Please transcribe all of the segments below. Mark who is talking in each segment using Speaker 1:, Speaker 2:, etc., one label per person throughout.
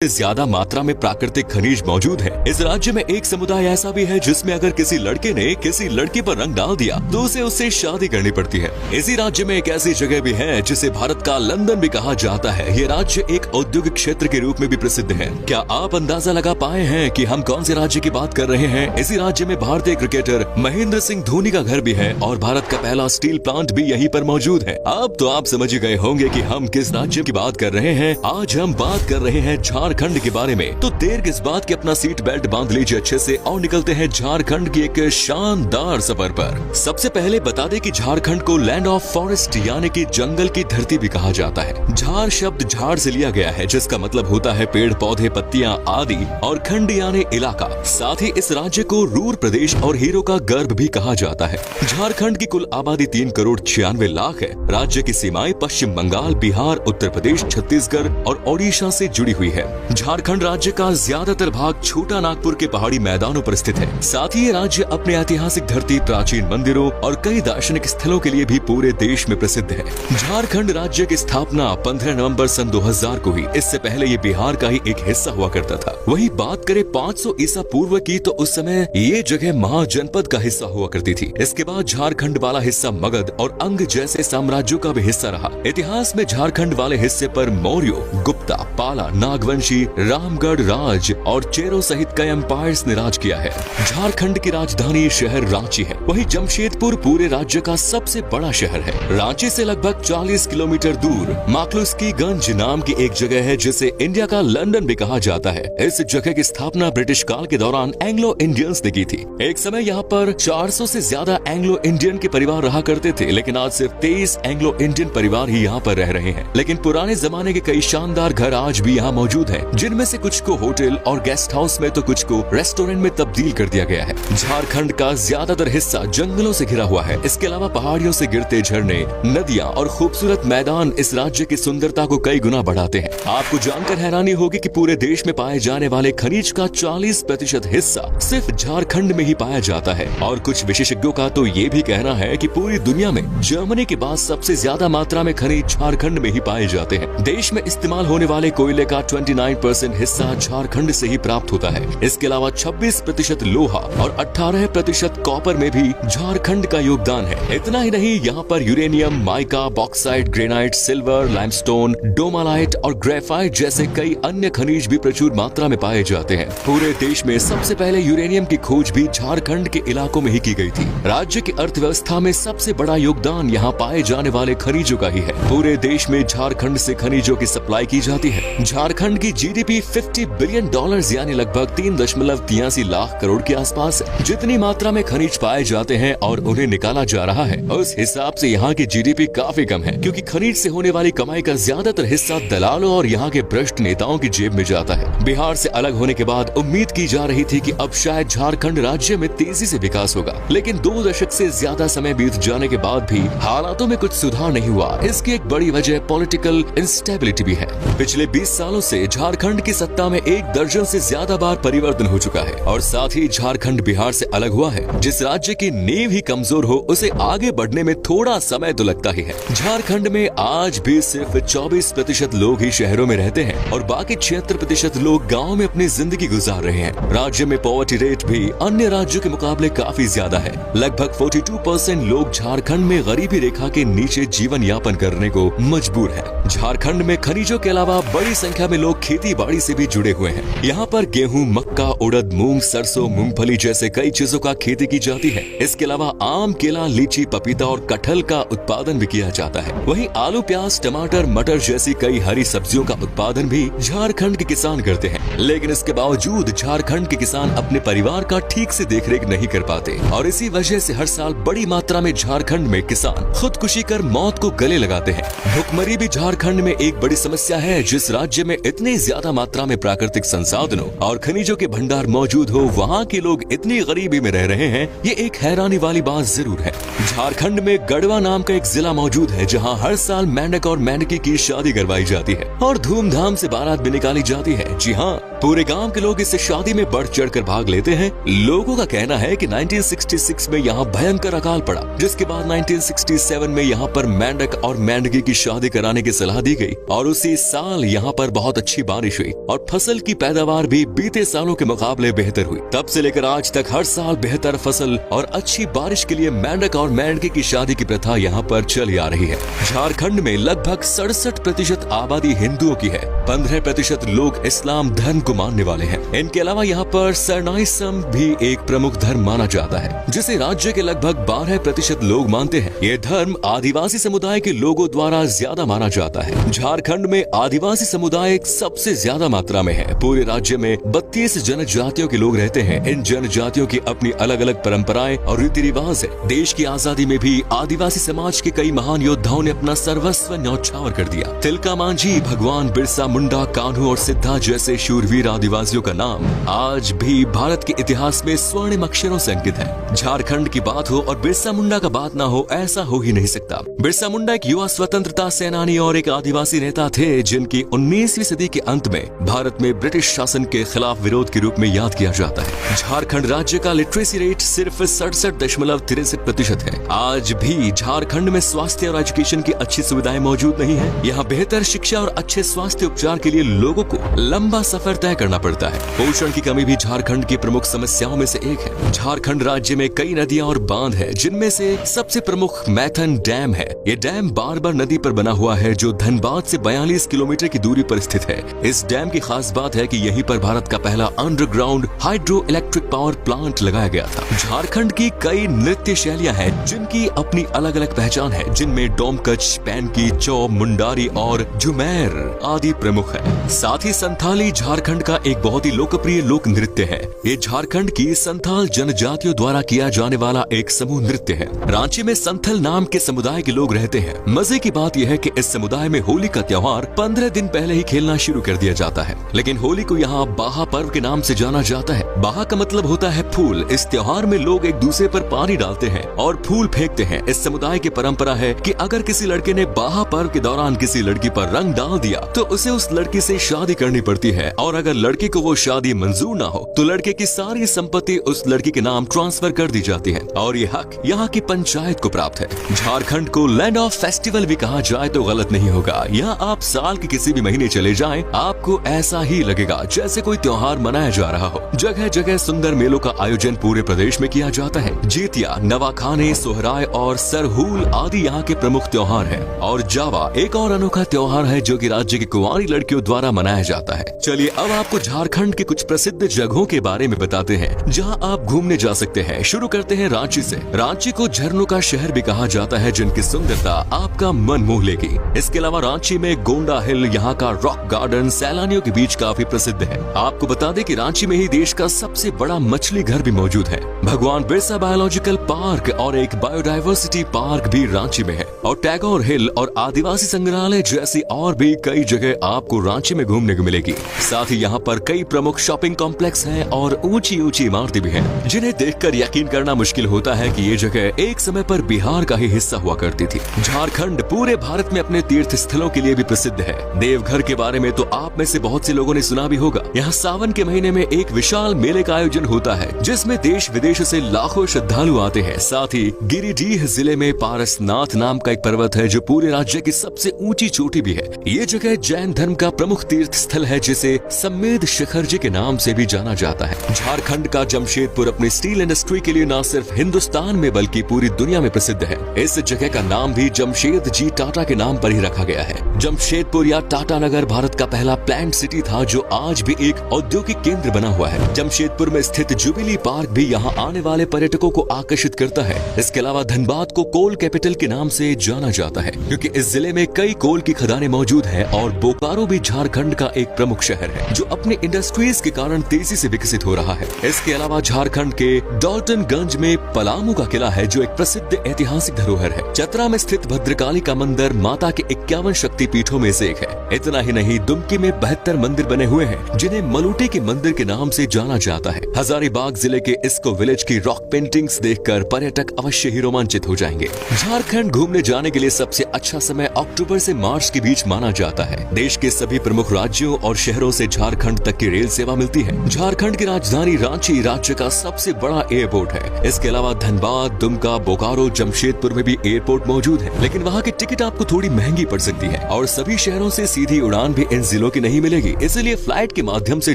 Speaker 1: ज्यादा मात्रा में प्राकृतिक खनिज मौजूद है। इस राज्य में एक समुदाय ऐसा भी है जिसमें अगर किसी लड़के ने किसी लड़की पर रंग डाल दिया तो उसे उससे शादी करनी पड़ती है। इसी राज्य में एक ऐसी जगह भी है जिसे भारत का लंदन भी कहा जाता है। ये राज्य एक औद्योगिक क्षेत्र के रूप में भी प्रसिद्ध है। क्या आप अंदाजा लगा पाए हैं कि हम कौन से राज्य की बात कर रहे हैं? इसी राज्य में भारतीय क्रिकेटर महेंद्र सिंह धोनी का घर भी है और भारत का पहला स्टील प्लांट भी यहीं पर मौजूद है। अब तो आप समझ गए होंगे कि हम किस राज्य की बात कर रहे हैं। आज हम बात कर रहे हैं झारखंड के बारे में। तो देर किस बात की अपना सीट बेल्ट बांध लीजिए अच्छे से और निकलते हैं झारखंड की एक शानदार सफर पर। सबसे पहले बता दें कि झारखंड को लैंड ऑफ फॉरेस्ट यानी कि जंगल की धरती भी कहा जाता है। झार शब्द झाड़ से लिया गया है जिसका मतलब होता है पेड़ पौधे पत्तियां आदि, और खंड यानी इलाका। साथ ही इस राज्य को रूर प्रदेश और हीरो का गर्भ भी कहा जाता है। झारखंड की कुल आबादी 3,96,00,000 है। राज्य की सीमाएं पश्चिम बंगाल, बिहार, उत्तर प्रदेश, छत्तीसगढ़ और ओडिशा से जुड़ी हुई है। झारखंड राज्य का ज्यादातर भाग छोटा नागपुर के पहाड़ी मैदानों पर स्थित है। साथ ही ये राज्य अपने ऐतिहासिक धरती, प्राचीन मंदिरों और कई दार्शनिक स्थलों के लिए भी पूरे देश में प्रसिद्ध है। झारखंड राज्य की स्थापना 15 नवंबर सन 2000 को हुई। इससे पहले ये बिहार का ही एक हिस्सा हुआ करता था। वही बात करें 500 ईसा पूर्व की तो उस समय ये जगह महाजनपद का हिस्सा हुआ करती थी। इसके बाद झारखंड वाला हिस्सा मगध और अंग जैसे साम्राज्यों का भी हिस्सा रहा। इतिहास में झारखंड वाले हिस्से पर मौर्यों, गुप्ता, पाला, नागवंशी, रामगढ़ राज और चेरो सहित कई एम्पायर्स ने राज किया है। झारखंड की राजधानी शहर रांची है। वही जमशेदपुर पूरे राज्य का सबसे बड़ा शहर है। रांची से लगभग 40 किलोमीटर दूर माकलुस्कीगंज नाम की एक जगह है जिसे इंडिया का लंदन भी कहा जाता है। इस जगह की स्थापना ब्रिटिश काल के दौरान एंग्लो इंडियंस ने की थी। एक समय यहाँ पर 400 से ज्यादा एंग्लो इंडियन के परिवार रहा करते थे, लेकिन आज सिर्फ 23 एंग्लो इंडियन परिवार ही यहाँ पर रह रहे हैं। लेकिन पुराने जमाने के कई शानदार घर आज भी यहाँ मौजूद है, जिनमें से कुछ को होटल और गेस्ट हाउस में तो कुछ को रेस्टोरेंट में तब्दील कर दिया गया है। झारखंड का ज्यादातर हिस्सा जंगलों से घिरा हुआ है। इसके अलावा पहाड़ियों से गिरते झरने, नदियां और खूबसूरत मैदान इस राज्य की सुंदरता को कई गुना बढ़ाते हैं। आपको जानकर हैरानी होगी कि पूरे देश में पाए जाने वाले खनिज का 40% हिस्सा सिर्फ झारखंड में ही पाया जाता है। और कुछ विशेषज्ञों का तो ये भी कहना है कि पूरी दुनिया में जर्मनी के बाद सबसे ज्यादा मात्रा में खनिज झारखंड में ही पाए जाते हैं। देश में इस्तेमाल होने वाले कोयले का 29% हिस्सा झारखंड से ही प्राप्त होता है। इसके अलावा 26% लोहा और 18% कॉपर में भी झारखंड का योगदान है। इतना ही नहीं, यहाँ पर uranium, mica, bauxite, granite, silver, limestone, dolomite और ग्रेफाइट जैसे कई अन्य खनिज भी प्रचुर मात्रा में पाए जाते हैं। पूरे देश में सबसे पहले यूरेनियम की खोज भी झारखंड के इलाकों में ही की गई थी। राज्य की अर्थव्यवस्था में सबसे बड़ा योगदान यहाँ पाए जाने वाले खनिजों का ही है। पूरे देश में झारखंड से खनिजों की सप्लाई की जाती है। झारखंड की जीडीपी $50 बिलियन यानी लगभग 3.83 लाख करोड़ के आसपास है। जितनी मात्रा में खनिज पाए जाते हैं और उन्हें निकाला जा रहा है, उस हिसाब से यहाँ की जीडीपी काफी कम है, क्योंकि खनिज से होने वाली कमाई का ज्यादातर हिस्सा दलालों और यहाँ के भ्रष्ट नेताओं की जेब में जाता है। बिहार से अलग होने के बाद उम्मीद की जा रही थी कि अब शायद झारखंड राज्य में तेजी से विकास होगा, लेकिन 2 दशक से ज्यादा समय बीत जाने के बाद भी हालातों में कुछ सुधार नहीं हुआ। इसकी एक बड़ी वजह पॉलिटिकल इंस्टेबिलिटी भी है। पिछले 20 सालों से झारखंड की सत्ता में 1 दर्जन से ज्यादा बार परिवर्तन हो चुका है और साथ ही झारखंड बिहार से अलग हुआ है। जिस राज्य की नींव ही कमजोर हो उसे आगे बढ़ने में थोड़ा समय तो लगता ही है। झारखंड में आज भी सिर्फ 24% लोग ही शहरों में रहते हैं और बाकी 76% लोग गाँव में अपनी जिंदगी गुजार रहे हैं। राज्य में पॉवर्टी रेट भी अन्य राज्यों के मुकाबले काफी ज्यादा है। लगभग 42% लोग झारखंड में गरीबी रेखा के नीचे जीवन यापन करने को मजबूर है। झारखंड में खनिजों के अलावा बड़ी संख्या में लोग खेती बाड़ी से भी जुड़े हुए हैं। यहाँ पर गेहूं, मक्का, उड़द, मूंग, सरसों, मूंगफली जैसे कई चीजों का खेती की जाती है। इसके अलावा आम, केला, लीची, पपीता और कटहल का उत्पादन भी किया जाता है। वहीं आलू, प्याज, टमाटर, मटर जैसी कई हरी सब्जियों का उत्पादन भी झारखंड के किसान करते हैं। लेकिन इसके बावजूद झारखंड के किसान अपने परिवार का ठीक से देखरेख नहीं कर पाते और इसी वजह से हर साल बड़ी मात्रा में झारखंड में किसान खुदकुशी कर मौत को गले लगाते हैं। भुखमरी भी झारखंड में एक बड़ी समस्या है। जिस राज्य में इतनी ज्यादा मात्रा में प्राकृतिक संसाधनों और खनिजों के भंडार मौजूद हो, वहाँ के लोग इतनी गरीबी में रह रहे हैं, ये एक हैरानी वाली बात जरूर है। झारखंड में गढ़वा नाम का एक जिला मौजूद है जहाँ हर साल मेंढक और मेंढकी की शादी करवाई जाती है और धूमधाम से बारात भी निकाली जाती है। जी हाँ, पूरे गांव के लोग इस शादी में बढ़ चढ़कर भाग लेते हैं। लोगों का कहना है कि 1966 में यहाँ भयंकर अकाल पड़ा, जिसके बाद 1967 में यहाँ पर मेंढक और मेंढकी की शादी कराने की सलाह दी गई और उसी साल यहाँ पर बहुत अच्छी बारिश हुई और फसल की पैदावार भी बीते सालों के मुकाबले बेहतर हुई। तब से लेकर आज तक हर साल बेहतर फसल और अच्छी बारिश के लिए मेंढक और मेंढकी की शादी की प्रथा यहाँ पर चली आ रही है। झारखंड में लगभग 67% आबादी हिंदुओं की है। 15% लोग इस्लाम धर्म को मानने वाले हैं। इनके अलावा यहाँ पर सरनाइसम भी एक प्रमुख धर्म माना जाता है, जिसे राज्य के लगभग 12% लोग मानते हैं। ये धर्म आदिवासी समुदाय के लोगों द्वारा ज्यादा माना जाता है। झारखंड में आदिवासी समुदाय सबसे ज्यादा मात्रा में है। पूरे राज्य में 32 जनजातियों के लोग रहते हैं। इन जनजातियों की अपनी अलग अलग परंपराएं और रीति रिवाज है। देश की आजादी में भी आदिवासी समाज के कई महान योद्धाओं ने अपना सर्वस्व न्यौछावर कर दिया। तिलका मांझी, भगवान बिरसा मुंडा, कान्हू और सिद्धा जैसे शूरवीर आदिवासियों का नाम आज भी भारत के इतिहास में स्वर्णिम अक्षरों से अंकित है। झारखंड की बात हो और बिरसा मुंडा का बात ना हो, ऐसा हो ही नहीं सकता। बिरसा मुंडा एक युवा स्वतंत्रता सेनानी और एक आदिवासी नेता थे, जिनकी 19वीं सदी के अंत में भारत में ब्रिटिश शासन के खिलाफ विरोध के रूप में याद किया जाता है। झारखंड राज्य का लिटरेसी रेट सिर्फ 67.63% है। आज भी झारखंड में स्वास्थ्य और एजुकेशन की अच्छी सुविधाएं मौजूद नहीं है। यहाँ बेहतर शिक्षा और अच्छे स्वास्थ्य उपचार के लिए लोगों को लंबा सफर तय करना पड़ता है। पोषण की कमी भी झारखंड की प्रमुख समस्याओं में से एक है। झारखंड राज्य में कई नदियां और बांध है, जिनमें से सबसे प्रमुख मैथन डैम है। ये डैम बारबर नदी पर बना हुआ है, जो धनबाद से 42 किलोमीटर की दूरी पर स्थित है। इस डैम की खास बात है कि यहीं पर भारत का पहला underground hydro electric power plant लगाया गया था। झारखंड की कई नृत्य शैलियां हैं, जिनकी अपनी अलग अलग पहचान है, जिनमें डोमकच, पैनकी, चौ, मुंडारी और झुमेर आदि प्रमुख है। साथ ही संथाली झारखंड का एक बहुत ही लोकप्रिय लोक नृत्य है। ये झारखंड की संथाल जनजातियों द्वारा किया जाने वाला एक समूह नृत्य है। रांची में संथल नाम के समुदाय के लोग रहते हैं। मजे की बात यह है कि इस समुदाय में होली का त्योहार 15 दिन पहले ही खेलना शुरू कर दिया जाता है। लेकिन होली को यहाँ बाहा पर्व के नाम से जाना जाता है। बाहा का मतलब होता है फूल। इस त्योहार में लोग एक दूसरे पर पानी डालते हैं और फूल फेंकते हैं। इस समुदाय की परंपरा है कि अगर किसी लड़के ने बाहा पर्व के दौरान किसी लड़की पर रंग डाल दिया तो उसे उस लड़की से शादी करनी पड़ती है, और अगर लड़के को वो शादी मंजूर ना हो तो लड़के की सारी संपत्ति उस लड़की के नाम ट्रांसफर कर दी जाती है और ये हक यहाँ की पंचायत को प्राप्त है। झारखंड को लैंड ऑफ फेस्टिवल भी कहा जाए तो गलत नहीं होगा। यहाँ आप साल के किसी भी महीने चले जाएं, आपको ऐसा ही लगेगा जैसे कोई त्योहार मनाया जा रहा हो। जगह जगह सुंदर मेलों का आयोजन पूरे प्रदेश में किया जाता है। जीतिया, नवाखाने, सोहराय और सरहूल आदि यहाँ के प्रमुख त्योहार हैं। और जावा एक और अनोखा त्योहार है जो कि राज्य की कुंवारी लड़कियों द्वारा मनाया जाता है। चलिए अब आपको झारखंड के कुछ प्रसिद्ध जगहों के बारे में बताते हैं जहाँ आप घूमने जा सकते हैं। शुरू करते हैं रांची से। रांची को झरनों का शहर भी कहा जाता है, जिनकी सुंदरता आपका मन मोह लेगी। इसके अलावा रांची में गोंडा हिल, यहाँ का रॉक गार्डन सैलानियों के बीच काफी प्रसिद्ध है। आपको बता दें कि रांची में ही देश का सबसे बड़ा मछली घर भी मौजूद है। भगवान बिरसा बायोलॉजिकल पार्क और एक बायोडायवर्सिटी पार्क भी रांची में है। और टैगोर हिल और आदिवासी संग्रहालय जैसी और भी कई जगह आपको रांची में घूमने को मिलेगी। साथ ही यहाँ पर कई प्रमुख शॉपिंग कॉम्प्लेक्स हैं और ऊंची ऊंची इमारतें भी हैं, जिन्हें देखकर यकीन करना मुश्किल होता है कि ये जगह एक समय पर बिहार का ही हिस्सा हुआ करती थी। झारखंड पूरे भारत में अपने तीर्थ स्थलों के लिए भी प्रसिद्ध है। देवघर के बारे में तो आप में से बहुत से लोगों ने सुना भी होगा। यहाँ सावन के महीने में एक विशाल मेले का आयोजन होता है, जिसमें देश विदेश से लाखों श्रद्धालु आते हैं। साथ ही गिरिडीह जिले में पारसनाथ नाम का एक पर्वत है, जो पूरे राज्य की सबसे ऊंची चोटी भी है। ये जगह जैन धर्म का प्रमुख तीर्थ स्थल है, जिसे सम्मेद शिखर जी के नाम से भी जाना जाता है। झारखंड का जमशेदपुर अपनी स्टील इंडस्ट्री के लिए न सिर्फ हिंदुस्तान में बल्कि पूरी दुनिया में प्रसिद्ध है। इस जगह का नाम भी जमशेद जी टाटा के नाम पर ही रखा गया है। जमशेदपुर या टाटा नगर भारत का पहला प्लांट सिटी था, जो आज भी एक औद्योगिक केंद्र बना हुआ है। जमशेदपुर में स्थित जुबिली पार्क भी यहाँ आने वाले पर्यटकों को आकर्षित करता है। इसके अलावा धनबाद को कोल कैपिटल के नाम से जाना जाता है, क्योंकि इस जिले में कई कोल की खदानें मौजूद है। और बोकारो भी झारखंड का एक प्रमुख शहर है, जो अपने इंडस्ट्रीज के कारण तेजी से विकसित हो रहा है। इसके अलावा झारखंड के डॉल्टनगंज में पलामू का किला है, जो एक प्रसिद्ध ऐतिहासिक धरोहर है। चतरा में स्थित भद्रकाली का मंदिर माता के 51 शक्तिपीठों में से एक है। इतना ही नहीं, दुमकी में 72 मंदिर बने हुए हैं, जिन्हें मलूटे के मंदिर के नाम से जाना जाता है। हजारीबाग जिले के इस्को विलेज की रॉक पेंटिंग्स देखकर पर्यटक अवश्य ही रोमांचित हो जाएंगे। झारखंड घूमने जाने के लिए सबसे अच्छा समय अक्टूबर से मार्च के बीच माना जाता है। देश के सभी प्रमुख प्रमुख राज्यों और शहरों से झारखंड तक की रेल सेवा मिलती है। झारखंड की राजधानी रांची राज्य का सबसे बड़ा एयरपोर्ट है। इसके अलावा धनबाद, दुमका, बोकारो, जमशेदपुर में भी एयरपोर्ट मौजूद है, लेकिन वहाँ की टिकट आपको थोड़ी महंगी पड़ सकती है और सभी शहरों से सीधी उड़ान भी इन जिलों की नहीं मिलेगी। इसलिए फ्लाइट के माध्यम से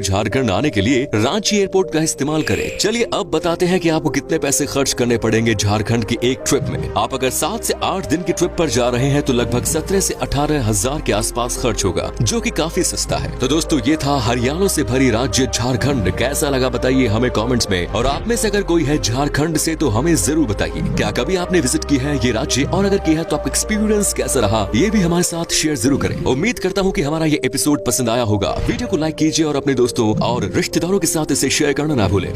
Speaker 1: झारखंड आने के लिए रांची एयरपोर्ट का इस्तेमाल करें। चलिए अब बताते हैं कि आपको कितने पैसे खर्च करने पड़ेंगे झारखंड की एक ट्रिप में। आप अगर 7 से 8 दिन की ट्रिप पर जा रहे हैं तो लगभग 17 से 18 हजार के आसपास खर्च होगा, जो कि काफी सस्ता है। तो दोस्तों, ये था हरियाणा से भरी राज्य झारखंड। कैसा लगा बताइए हमें कमेंट्स में। और आप में से अगर कोई है झारखंड से तो हमें जरूर बताइए, क्या कभी आपने विजिट की है ये राज्य, और अगर किया है तो आपका एक्सपीरियंस कैसा रहा ये भी हमारे साथ शेयर जरूर करें। उम्मीद करता हूँ कि हमारा ये एपिसोड पसंद आया होगा। वीडियो को लाइक कीजिए और अपने दोस्तों और रिश्तेदारों के साथ इसे शेयर करना ना भूलें।